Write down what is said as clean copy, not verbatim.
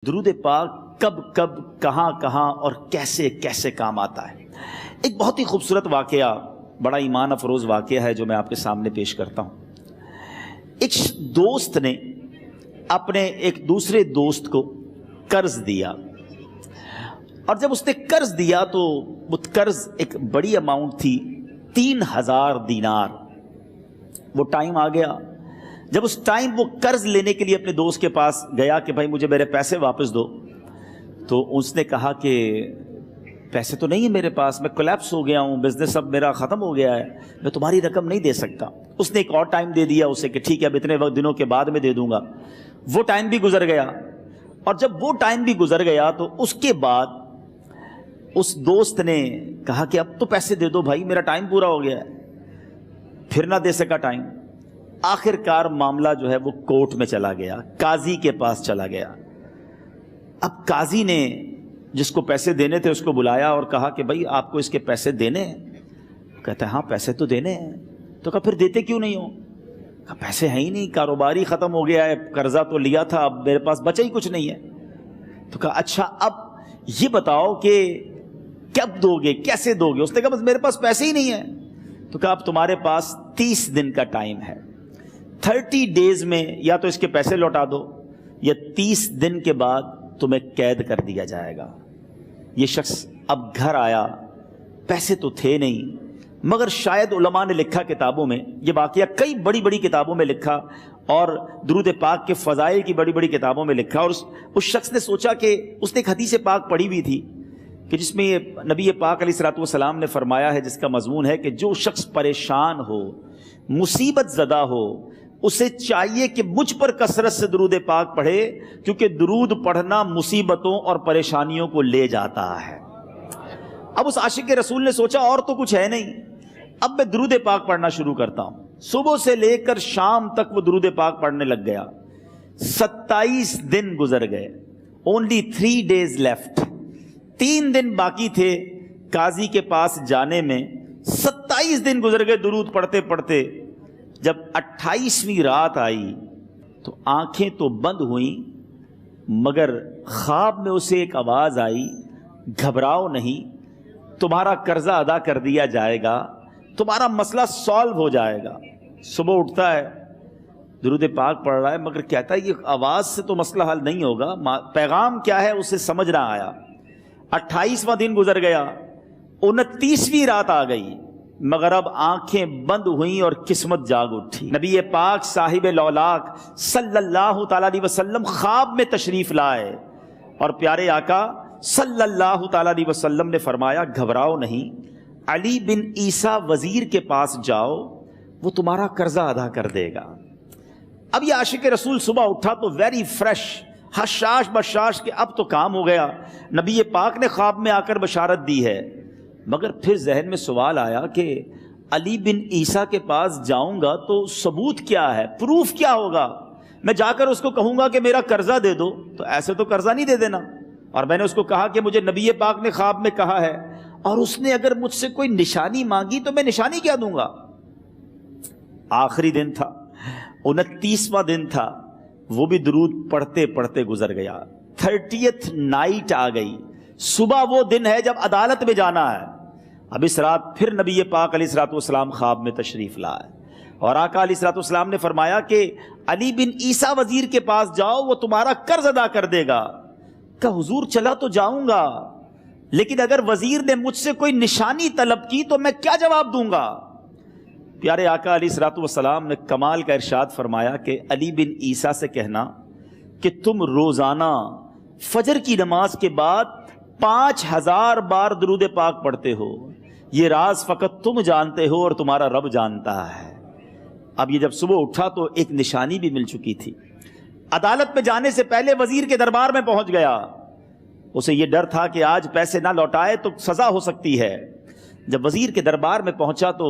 درود پاک کب کب کہاں کہاں اور کیسے کیسے کام آتا ہے۔ ایک بہت ہی خوبصورت واقعہ، بڑا ایمان افروز واقعہ ہے جو میں آپ کے سامنے پیش کرتا ہوں۔ ایک دوست نے اپنے ایک دوسرے دوست کو قرض دیا، اور جب اس نے قرض دیا تو وہ قرض ایک بڑی اماؤنٹ تھی، 3000 دینار۔ وہ ٹائم آ گیا جب اس ٹائم وہ قرض لینے کے لیے اپنے دوست کے پاس گیا کہ بھائی مجھے میرے پیسے واپس دو، تو اس نے کہا کہ پیسے تو نہیں ہے میرے پاس، میں کولیپس ہو گیا ہوں، بزنس اب میرا ختم ہو گیا ہے، میں تمہاری رقم نہیں دے سکتا۔ اس نے ایک اور ٹائم دے دیا اسے کہ ٹھیک ہے اب اتنے دنوں کے بعد میں دے دوں گا۔ وہ ٹائم بھی گزر گیا، اور جب وہ ٹائم بھی گزر گیا تو اس کے بعد اس دوست نے کہا کہ اب تو پیسے دے دو بھائی، میرا ٹائم پورا ہو گیا ہے۔ پھر نہ دے سکا ٹائم۔ آخر کار معاملہ جو ہے وہ کورٹ میں چلا گیا، قاضی کے پاس چلا گیا۔ اب قاضی نے جس کو پیسے دینے تھے اس کو بلایا اور کہا کہ بھائی آپ کو اس کے پیسے دینے ہیں؟ کہتا ہے ہاں پیسے تو دینے ہیں۔ تو کہا پھر دیتے کیوں نہیں ہو؟ کہا پیسے ہیں ہی نہیں، کاروبار ہی ختم ہو گیا ہے، قرضہ تو لیا تھا، اب میرے پاس بچا ہی کچھ نہیں ہے۔ تو کہا اچھا اب یہ بتاؤ کہ کب دو گے، کیسے دو گے؟ اس نے کہا بس میرے پاس پیسے ہی نہیں ہیں۔ تو کہا اب تمہارے پاس 30 دن کا ٹائم ہے، 30 ڈیز میں یا تو اس کے پیسے لوٹا دو یا 30 دن کے بعد تمہیں قید کر دیا جائے گا۔ یہ شخص اب گھر آیا، پیسے تو تھے نہیں، مگر شاید علماء نے لکھا کتابوں میں، یہ واقعہ کئی بڑی بڑی کتابوں میں لکھا اور درود پاک کے فضائل کی بڑی بڑی کتابوں میں لکھا، اور اس شخص نے سوچا کہ اس نے ایک حدیث پاک پڑھی ہوئی تھی کہ جس میں نبی پاک علیہ الصلوۃ والسلام نے فرمایا ہے، جس کا مضمون ہے کہ جو شخص پریشان ہو، مصیبت زدہ ہو، اسے چاہیے کہ مجھ پر کثرت سے درود پاک پڑھے، کیونکہ درود پڑھنا مصیبتوں اور پریشانیوں کو لے جاتا ہے۔ اب اس عاشق رسول نے سوچا اور تو کچھ ہے نہیں، اب میں درود پاک پڑھنا شروع کرتا ہوں۔ صبح سے لے کر شام تک وہ درود پاک پڑھنے لگ گیا۔ 27 دن گزر گئے، only 3 days left، 3 دن باقی تھے قاضی کے پاس جانے میں۔ 27 دن گزر گئے درود پڑھتے پڑھتے۔ جب 28ویں رات آئی تو آنکھیں تو بند ہوئیں، مگر خواب میں اسے ایک آواز آئی، گھبراؤ نہیں، تمہارا قرضہ ادا کر دیا جائے گا، تمہارا مسئلہ سالو ہو جائے گا۔ صبح اٹھتا ہے، درود پاک پڑھ رہا ہے، مگر کہتا ہے یہ آواز سے تو مسئلہ حل نہیں ہوگا، پیغام کیا ہے اسے سمجھ نہ آیا۔ 28واں دن گزر گیا، 29ویں رات آ گئی، مگر اب آنکھیں بند ہوئیں اور قسمت جاگ اٹھی۔ نبی پاک صاحب لولاک صلی اللہ تعالیٰ علیہ وسلم خواب میں تشریف لائے، اور پیارے آقا صلی اللہ تعالیٰ علیہ وسلم نے فرمایا گھبراؤ نہیں، علی بن عیسیٰ وزیر کے پاس جاؤ، وہ تمہارا قرضہ ادا کر دے گا۔ اب یہ عاشق رسول صبح اٹھا تو ویری فریش، حشاش بشاش کہ اب تو کام ہو گیا، نبی پاک نے خواب میں آ کر بشارت دی ہے۔ مگر پھر ذہن میں سوال آیا کہ علی بن عیسیٰ کے پاس جاؤں گا تو ثبوت کیا ہے، پروف کیا ہوگا؟ میں جا کر اس کو کہوں گا کہ میرا قرضہ دے دو تو ایسے تو قرضہ نہیں دے دینا، اور میں نے اس کو کہا کہ مجھے نبی پاک نے خواب میں کہا ہے، اور اس نے اگر مجھ سے کوئی نشانی مانگی تو میں نشانی کیا دوں گا؟ آخری دن تھا، 29واں دن تھا، وہ بھی درود پڑھتے پڑھتے گزر گیا۔ 30th نائٹ آ گئی، صبح وہ دن ہے جب عدالت میں جانا ہے۔ اب اس رات پھر نبی پاک علیہ الصلوۃ والسلام خواب میں تشریف لائے، اور آقا علیہ الصلوۃ والسلام نے فرمایا کہ علی بن عیسیٰ وزیر کے پاس جاؤ، وہ تمہارا قرض ادا کر دے گا۔ کہ حضور چلا تو جاؤں گا، لیکن اگر وزیر نے مجھ سے کوئی نشانی طلب کی تو میں کیا جواب دوں گا؟ پیارے آقا علیہ الصلوۃ والسلام نے کمال کا ارشاد فرمایا کہ علی بن عیسیٰ سے کہنا کہ تم روزانہ فجر کی نماز کے بعد 5000 بار درود پاک پڑھتے ہو، یہ راز فقط تم جانتے ہو اور تمہارا رب جانتا ہے۔ اب یہ جب صبح اٹھا تو ایک نشانی بھی مل چکی تھی۔ عدالت میں جانے سے پہلے وزیر کے دربار میں پہنچ گیا، اسے یہ ڈر تھا کہ آج پیسے نہ لوٹائے تو سزا ہو سکتی ہے۔ جب وزیر کے دربار میں پہنچا تو